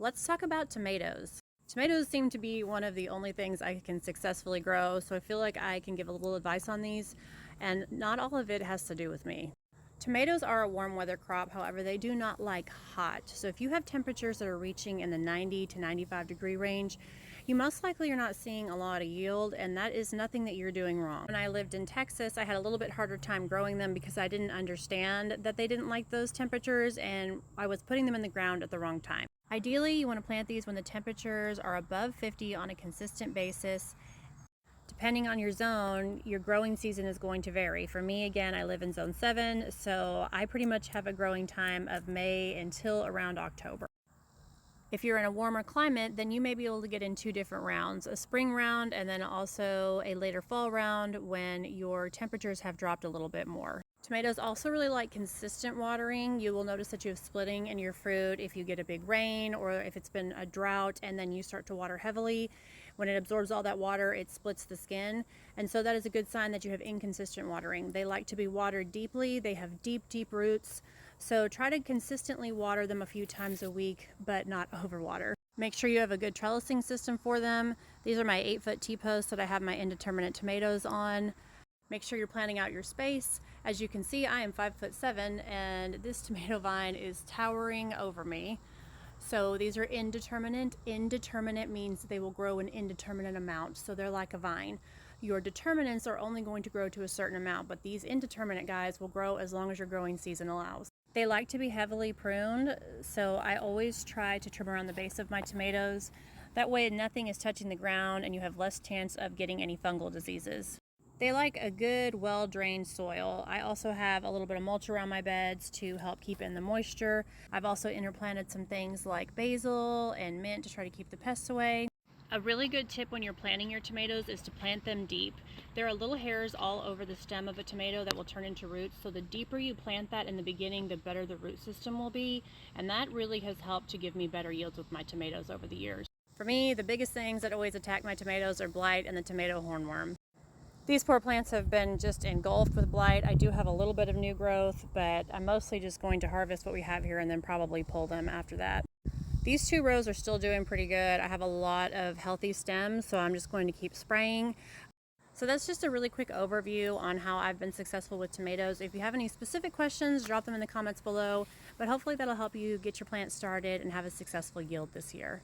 Let's talk about tomatoes. Tomatoes seem to be one of the only things I can successfully grow, so I feel like I can give a little advice on these, and not all of it has to do with me. Tomatoes are a warm weather crop, however, they do not like hot. So if you have temperatures that are reaching in the 90 to 95 degree range, you most likely are not seeing a lot of yield, and that is nothing that you're doing wrong. When I lived in Texas, I had a little bit harder time growing them because I didn't understand that they didn't like those temperatures, and I was putting them in the ground at the wrong time. Ideally, you want to plant these when the temperatures are above 50 on a consistent basis. Depending on your zone, your growing season is going to vary. For me, again, I live in zone 7, so I pretty much have a growing time of May until around October. If you're in a warmer climate, then you may be able to get in two different rounds, a spring round and then also a later fall round when your temperatures have dropped a little bit more. Tomatoes also really like consistent watering. You will notice that you have splitting in your fruit if you get a big rain or if it's been a drought and then you start to water heavily. When it absorbs all that water, it splits the skin. And so that is a good sign that you have inconsistent watering. They like to be watered deeply. They have deep, deep roots. So try to consistently water them a few times a week, but not overwater. Make sure you have a good trellising system for them. These are my 8-foot T-posts that I have my indeterminate tomatoes on. Make sure you're planning out your space. As you can see, I am 5'7" and this tomato vine is towering over me. So these are indeterminate. Indeterminate means they will grow an indeterminate amount. So they're like a vine. Your determinants are only going to grow to a certain amount, but these indeterminate guys will grow as long as your growing season allows. They like to be heavily pruned, so I always try to trim around the base of my tomatoes. That way nothing is touching the ground and you have less chance of getting any fungal diseases. They like a good, well-drained soil. I also have a little bit of mulch around my beds to help keep in the moisture. I've also interplanted some things like basil and mint to try to keep the pests away. A really good tip when you're planting your tomatoes is to plant them deep. There are little hairs all over the stem of a tomato that will turn into roots, so the deeper you plant that in the beginning, the better the root system will be, and that really has helped to give me better yields with my tomatoes over the years. For me, the biggest things that always attack my tomatoes are blight and the tomato hornworm. These poor plants have been just engulfed with blight. I do have a little bit of new growth, but I'm mostly just going to harvest what we have here and then probably pull them after that. These 2 rows are still doing pretty good. I have a lot of healthy stems, so I'm just going to keep spraying. So that's just a really quick overview on how I've been successful with tomatoes. If you have any specific questions, drop them in the comments below, but hopefully that'll help you get your plant started and have a successful yield this year.